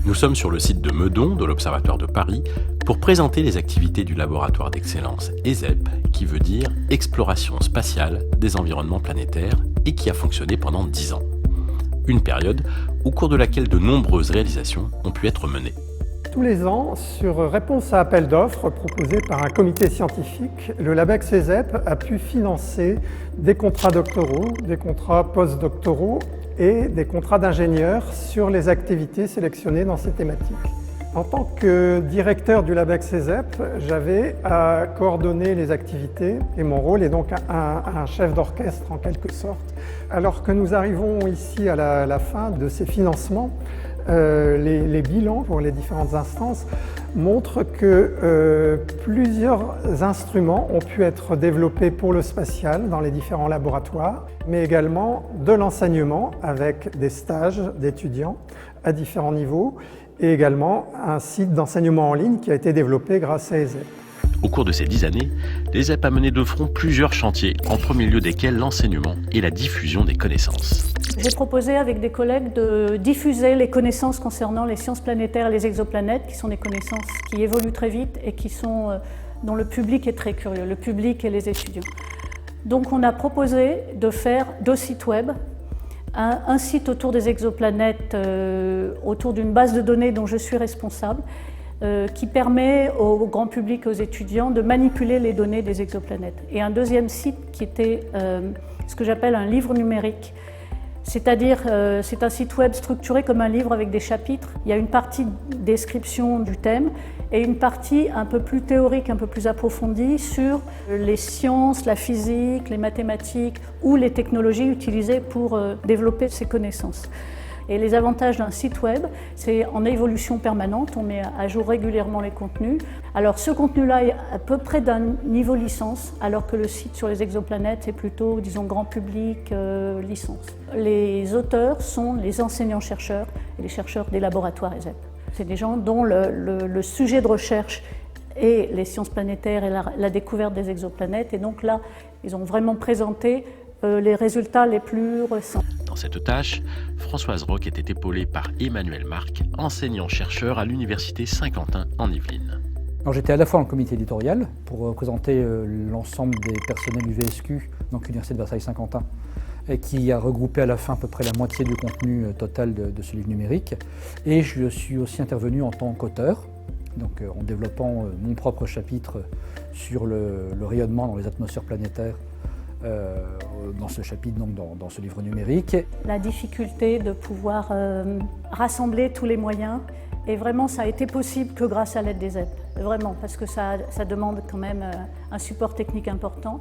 Nous sommes sur le site de Meudon, de l'Observatoire de Paris, pour présenter les activités du laboratoire d'excellence ESEP, qui veut dire Exploration spatiale des environnements planétaires, et qui a fonctionné pendant 10 ans. Une période au cours de laquelle de nombreuses réalisations ont pu être menées. Tous les ans, sur réponse à appel d'offres proposé par un comité scientifique, le LabEx ESEP a pu financer des contrats doctoraux, des contrats postdoctoraux et des contrats d'ingénieurs sur les activités sélectionnées dans ces thématiques. En tant que directeur du LabEx ESEP, j'avais à coordonner les activités et mon rôle est donc un chef d'orchestre en quelque sorte. Alors que nous arrivons ici à la fin de ces financements, les bilans pour les différentes instances montrent que plusieurs instruments ont pu être développés pour le spatial dans les différents laboratoires, mais également de l'enseignement avec des stages d'étudiants à différents niveaux et également un site d'enseignement en ligne qui a été développé grâce à ESEP. Au cours de ces 10 années, l'ESEP a mené de front plusieurs chantiers, en premier lieu desquels l'enseignement et la diffusion des connaissances. J'ai proposé avec des collègues de diffuser les connaissances concernant les sciences planétaires et les exoplanètes, qui sont des connaissances qui évoluent très vite et dont le public est très curieux, le public et les étudiants. Donc on a proposé de faire 2 sites web, un site autour des exoplanètes, autour d'une base de données dont je suis responsable, qui permet au grand public, aux étudiants, de manipuler les données des exoplanètes. Et un deuxième site qui était ce que j'appelle un livre numérique, c'est-à-dire c'est un site web structuré comme un livre avec des chapitres. Il y a une partie description du thème et une partie un peu plus théorique, un peu plus approfondie sur les sciences, la physique, les mathématiques ou les technologies utilisées pour développer ces connaissances. Et les avantages d'un site web, c'est en évolution permanente, on met à jour régulièrement les contenus. Alors ce contenu-là est à peu près d'un niveau licence, alors que le site sur les exoplanètes est plutôt, disons, grand public, licence. Les auteurs sont les enseignants-chercheurs et les chercheurs des laboratoires ESEP. C'est des gens dont le sujet de recherche est les sciences planétaires et la découverte des exoplanètes. Et donc là, ils ont vraiment présenté les résultats les plus récents. Dans cette tâche, Françoise Roch était épaulée par Emmanuel Marc, enseignant-chercheur à l'université Saint-Quentin en Yvelines. Alors, j'étais à la fois dans le comité éditorial pour représenter l'ensemble des personnels du VSQ, donc l'université de Versailles-Saint-Quentin, qui a regroupé à la fin à peu près la moitié du contenu total de ce livre numérique. Et je suis aussi intervenu en tant qu'auteur, donc en développant mon propre chapitre sur le rayonnement dans les atmosphères planétaires, dans ce chapitre, donc dans ce livre numérique. La difficulté de pouvoir rassembler tous les moyens, et vraiment ça a été possible que grâce à l'aide des ESEP, vraiment, parce que ça demande quand même un support technique important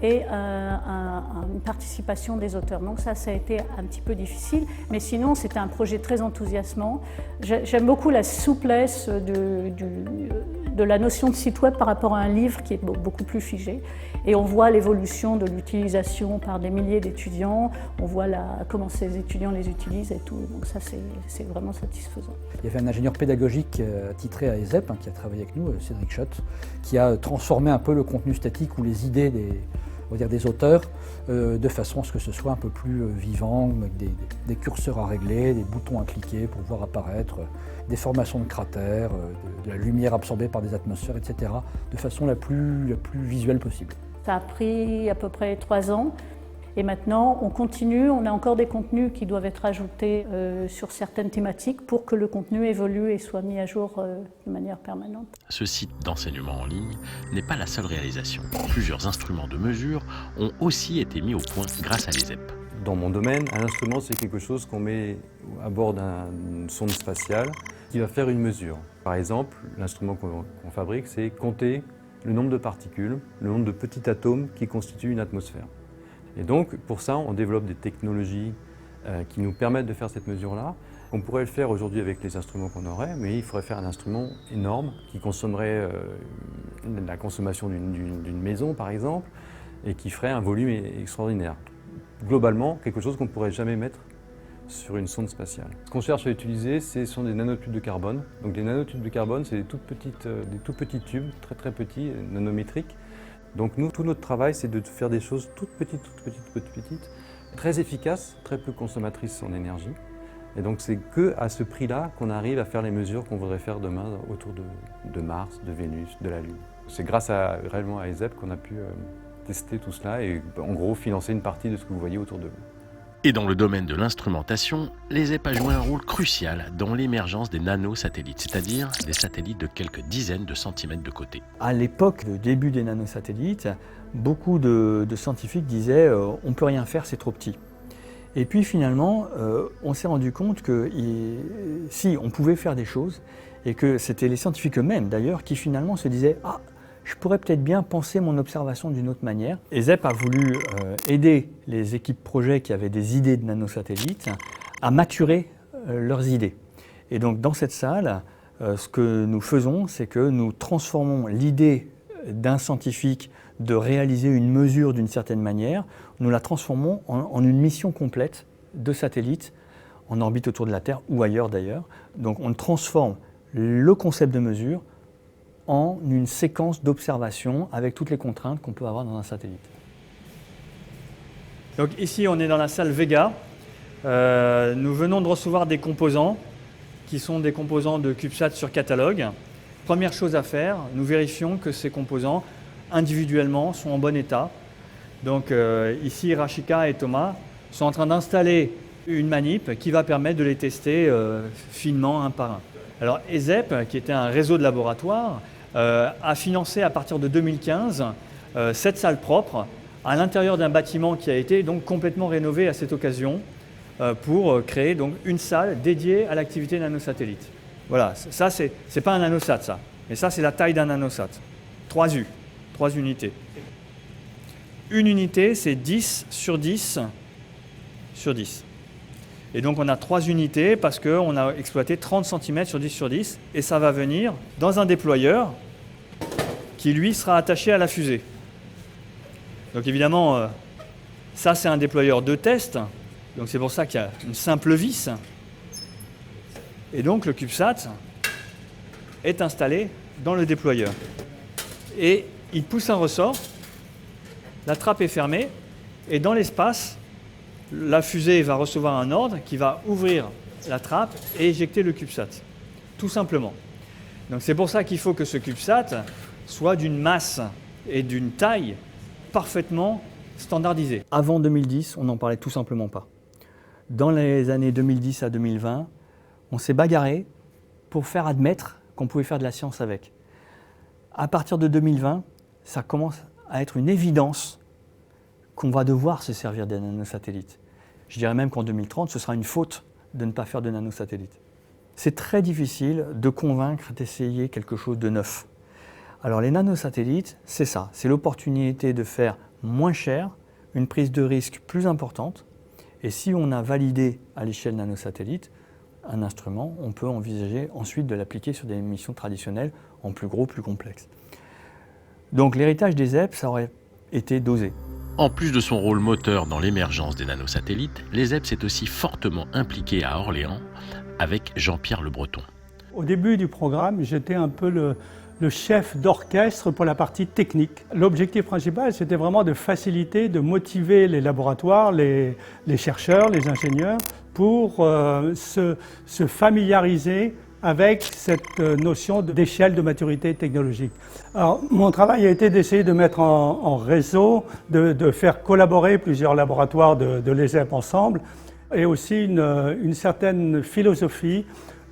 et une participation des auteurs. Donc ça a été un petit peu difficile, mais sinon c'était un projet très enthousiasmant. J'aime beaucoup la souplesse de la notion de site web par rapport à un livre qui est beaucoup plus figé. Et on voit l'évolution de l'utilisation par des milliers d'étudiants, on voit comment ces étudiants les utilisent et tout, donc ça c'est vraiment satisfaisant. Il y avait un ingénieur pédagogique attitré à ESEP qui a travaillé avec nous, Cédric Schott, qui a transformé un peu le contenu statique ou les idées des auteurs de façon à ce que ce soit un peu plus vivant, avec des curseurs à régler, des boutons à cliquer pour voir apparaître des formations de cratères, de la lumière absorbée par des atmosphères, etc., de façon la plus visuelle possible. Ça a pris à peu près 3 ans et maintenant on continue, on a encore des contenus qui doivent être ajoutés sur certaines thématiques pour que le contenu évolue et soit mis à jour de manière permanente. Ce site d'enseignement en ligne n'est pas la seule réalisation. Plusieurs instruments de mesure ont aussi été mis au point grâce à l'ESEP. Dans mon domaine, un instrument c'est quelque chose qu'on met à bord d'une sonde spatiale qui va faire une mesure. Par exemple, l'instrument qu'on fabrique, c'est compter le nombre de particules, le nombre de petits atomes qui constituent une atmosphère. Et donc, pour ça, on développe des technologies qui nous permettent de faire cette mesure-là. On pourrait le faire aujourd'hui avec les instruments qu'on aurait, mais il faudrait faire un instrument énorme qui consommerait la consommation d'une maison, par exemple, et qui ferait un volume extraordinaire. Globalement, quelque chose qu'on ne pourrait jamais mettre sur une sonde spatiale. Ce qu'on cherche à utiliser, ce sont des nanotubes de carbone. Donc des nanotubes de carbone, c'est des tout petits tubes, très petits, nanométriques. Donc nous, tout notre travail, c'est de faire des choses toutes petites, très efficaces, très peu consommatrices en énergie, Et donc c'est qu'à ce prix-là qu'on arrive à faire les mesures qu'on voudrait faire demain autour de Mars, de Vénus, de la Lune. C'est grâce réellement à ESEP qu'on a pu tester tout cela et en gros financer une partie de ce que vous voyez autour de vous. Et dans le domaine de l'instrumentation, l'ESEP a joué un rôle crucial dans l'émergence des nanosatellites, c'est-à-dire des satellites de quelques dizaines de centimètres de côté. À l'époque, le début des nanosatellites, beaucoup de scientifiques disaient on ne peut rien faire, c'est trop petit. Et puis finalement, on s'est rendu compte que si, on pouvait faire des choses, et que c'était les scientifiques eux-mêmes d'ailleurs qui finalement se disaient « Ah, je pourrais peut-être bien penser mon observation d'une autre manière ». ESEP a voulu aider les équipes projets qui avaient des idées de nanosatellites à maturer leurs idées. Et donc dans cette salle, ce que nous faisons, c'est que nous transformons l'idée d'un scientifique de réaliser une mesure d'une certaine manière, nous la transformons en une mission complète de satellite en orbite autour de la Terre ou ailleurs d'ailleurs. Donc on transforme le concept de mesure en une séquence d'observation avec toutes les contraintes qu'on peut avoir dans un satellite. Donc ici on est dans la salle Vega. Nous venons de recevoir des composants qui sont des composants de CubeSat sur catalogue. Première chose à faire, nous vérifions que ces composants individuellement sont en bon état. Donc ici Rashika et Thomas sont en train d'installer une manip qui va permettre de les tester finement un par un. Alors ESEP, qui était un réseau de laboratoires, a financé à partir de 2015 cette salle propre à l'intérieur d'un bâtiment qui a été donc complètement rénové à cette occasion pour créer donc une salle dédiée à l'activité nanosatellite. Voilà, ça c'est pas un nanosat ça, mais ça c'est la taille d'un nanosat. 3 unités. Une unité c'est 10 sur 10 sur 10. Et donc on a 3 unités parce qu'on a exploité 30 cm sur 10 sur 10 et ça va venir dans un déployeur qui lui sera attaché à la fusée. Donc évidemment, ça c'est un déployeur de test, donc c'est pour ça qu'il y a une simple vis. Et donc le CubeSat est installé dans le déployeur. Et il pousse un ressort, la trappe est fermée et dans l'espace, la fusée va recevoir un ordre qui va ouvrir la trappe et éjecter le CubeSat, tout simplement. Donc c'est pour ça qu'il faut que ce CubeSat soit d'une masse et d'une taille parfaitement standardisée. Avant 2010, on n'en parlait tout simplement pas. Dans les années 2010 à 2020, on s'est bagarré pour faire admettre qu'on pouvait faire de la science avec. À partir de 2020, ça commence à être une évidence qu'on va devoir se servir des nanosatellites. Je dirais même qu'en 2030, ce sera une faute de ne pas faire de nanosatellites. C'est très difficile de convaincre d'essayer quelque chose de neuf. Alors les nanosatellites, c'est ça, c'est l'opportunité de faire moins cher, une prise de risque plus importante. Et si on a validé à l'échelle nanosatellite un instrument, on peut envisager ensuite de l'appliquer sur des missions traditionnelles en plus gros, plus complexes. Donc l'héritage des ESEP, ça aurait été dosé. En plus de son rôle moteur dans l'émergence des nanosatellites, l'ESEP s'est aussi fortement impliqué à Orléans avec Jean-Pierre Le Breton. Au début du programme, j'étais un peu le chef d'orchestre pour la partie technique. L'objectif principal, c'était vraiment de faciliter, de motiver les laboratoires, les chercheurs, les ingénieurs pour se familiariser avec cette notion d'échelle de maturité technologique. Alors, mon travail a été d'essayer de mettre en réseau, de faire collaborer plusieurs laboratoires de l'ESEP ensemble, et aussi une certaine philosophie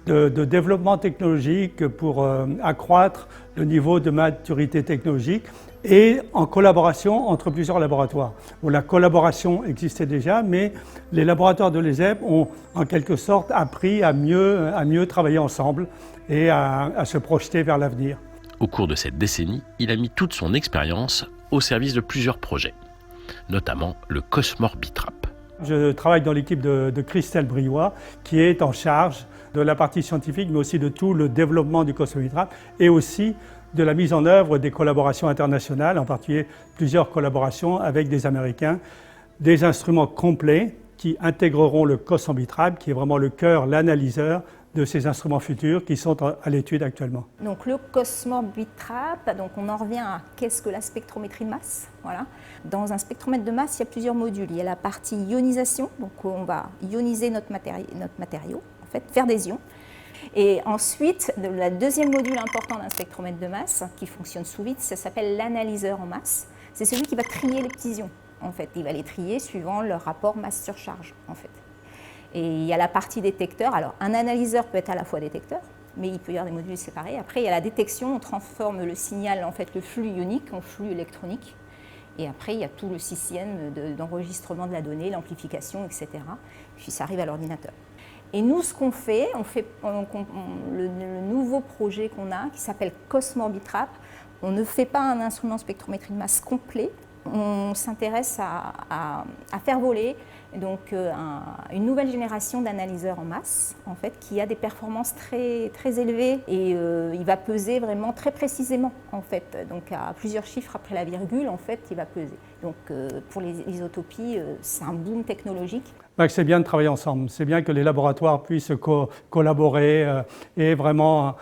de développement technologique pour accroître le niveau de maturité technologique et en collaboration entre plusieurs laboratoires. Bon, la collaboration existait déjà, mais les laboratoires de l'ESEP ont en quelque sorte appris à mieux travailler ensemble et à se projeter vers l'avenir. Au cours de cette décennie, il a mis toute son expérience au service de plusieurs projets, notamment le Cosmorbitrap. Je travaille dans l'équipe de Christelle Briouat, qui est en charge de la partie scientifique, mais aussi de tout le développement du Cosmorbitrap et aussi de la mise en œuvre des collaborations internationales, en particulier plusieurs collaborations avec des Américains, des instruments complets qui intégreront le Cosmorbitrap, qui est vraiment le cœur, l'analyseur de ces instruments futurs qui sont à l'étude actuellement. Donc le Cosmorbitrap, donc on en revient à qu'est-ce que la spectrométrie de masse. Voilà. Dans un spectromètre de masse, il y a plusieurs modules. Il y a la partie ionisation, donc on va ioniser notre matériau, en fait, faire des ions. Et ensuite, le deuxième module important d'un spectromètre de masse, qui fonctionne sous vide, ça s'appelle l'analyseur en masse. C'est celui qui va trier les petits ions, en fait. Il va les trier suivant leur rapport masse-surcharge, en fait. Et il y a la partie détecteur. Alors, un analyseur peut être à la fois détecteur, mais il peut y avoir des modules séparés. Après, il y a la détection. On transforme le signal, en fait, le flux ionique en flux électronique. Et après, il y a tout le système d'enregistrement de la donnée, l'amplification, etc. Puis ça arrive à l'ordinateur. Et nous, ce qu'on fait, le nouveau projet qu'on a, qui s'appelle Cosmorbitrap, on ne fait pas un instrument spectrométrie de masse complet. On s'intéresse à faire voler donc, une nouvelle génération d'analyseurs en masse, en fait, qui a des performances très, très élevées et il va peser vraiment très précisément, en fait. Donc à plusieurs chiffres après la virgule, en fait, il va peser. Donc pour les isotopies, c'est un boom technologique. C'est bien de travailler ensemble, c'est bien que les laboratoires puissent collaborer et vraiment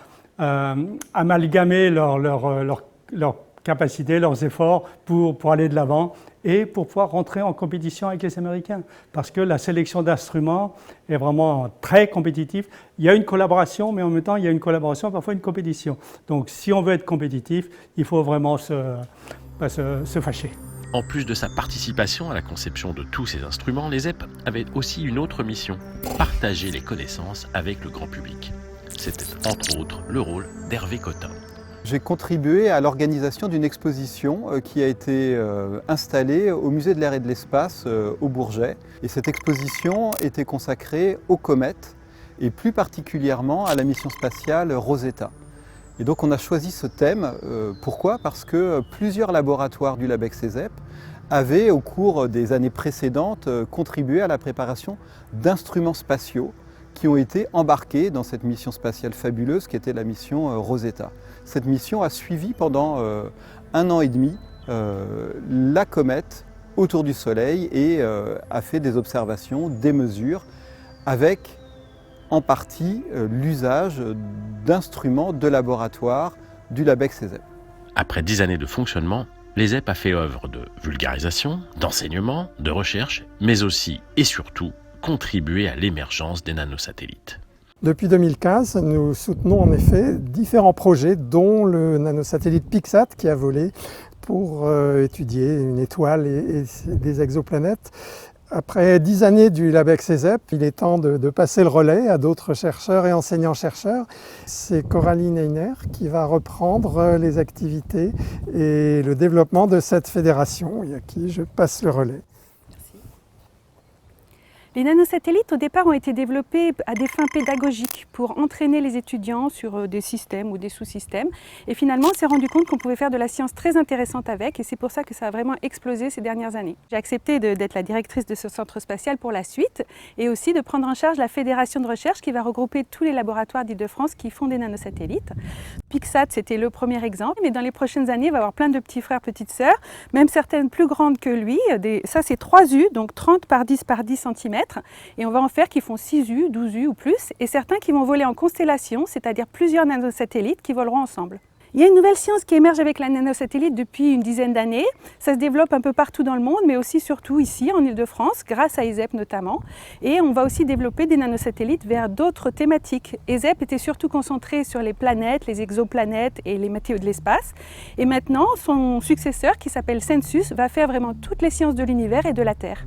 amalgamer leurs capacités, leurs efforts pour aller de l'avant et pour pouvoir rentrer en compétition avec les Américains. Parce que la sélection d'instruments est vraiment très compétitive. Il y a une collaboration, mais en même temps, il y a une collaboration, parfois une compétition. Donc si on veut être compétitif, il faut vraiment se fâcher. En plus de sa participation à la conception de tous ces instruments, les ZEP avaient aussi une autre mission, partager les connaissances avec le grand public. C'était entre autres le rôle d'Hervé Cotin. J'ai contribué à l'organisation d'une exposition qui a été installée au Musée de l'Air et de l'Espace au Bourget. Et cette exposition était consacrée aux comètes et plus particulièrement à la mission spatiale Rosetta. Et donc on a choisi ce thème. Pourquoi ? Parce que plusieurs laboratoires du LabEx CESEP avaient au cours des années précédentes contribué à la préparation d'instruments spatiaux qui ont été embarqués dans cette mission spatiale fabuleuse qui était la mission Rosetta. Cette mission a suivi pendant 1 an et demi la comète autour du Soleil et a fait des observations, des mesures avec en partie l'usage d'instruments de laboratoire du LabEx CESEP. Après 10 années de fonctionnement, les ZEP a fait œuvre de vulgarisation, d'enseignement, de recherche, mais aussi et surtout contribuer à l'émergence des nanosatellites. Depuis 2015, nous soutenons en effet différents projets, dont le nanosatellite PIXSAT qui a volé pour étudier une étoile et des exoplanètes. Après 10 années du LabEx CESEP, il est temps de passer le relais à d'autres chercheurs et enseignants-chercheurs. C'est Coraline Einer qui va reprendre les activités et le développement de cette fédération et à qui je passe le relais. Les nanosatellites, au départ, ont été développés à des fins pédagogiques pour entraîner les étudiants sur des systèmes ou des sous-systèmes. Et finalement, on s'est rendu compte qu'on pouvait faire de la science très intéressante avec, et c'est pour ça que ça a vraiment explosé ces dernières années. J'ai accepté d'être la directrice de ce centre spatial pour la suite, et aussi de prendre en charge la fédération de recherche qui va regrouper tous les laboratoires d'Île-de-France qui font des nanosatellites. PIXSAT, c'était le premier exemple, mais dans les prochaines années, il va y avoir plein de petits frères, petites sœurs, même certaines plus grandes que lui. Ça, c'est 3 U, donc 30 par 10 par 10 cm. Et on va en faire qui font 6 U, 12 U ou plus, et certains qui vont voler en constellation, c'est-à-dire plusieurs nanosatellites qui voleront ensemble. Il y a une nouvelle science qui émerge avec la nanosatellite depuis une dizaine d'années. Ça se développe un peu partout dans le monde, mais aussi surtout ici, en Île-de-France, grâce à ESEP notamment. Et on va aussi développer des nanosatellites vers d'autres thématiques. ESEP était surtout concentré sur les planètes, les exoplanètes et les météos de l'espace. Et maintenant, son successeur, qui s'appelle Census, va faire vraiment toutes les sciences de l'univers et de la Terre.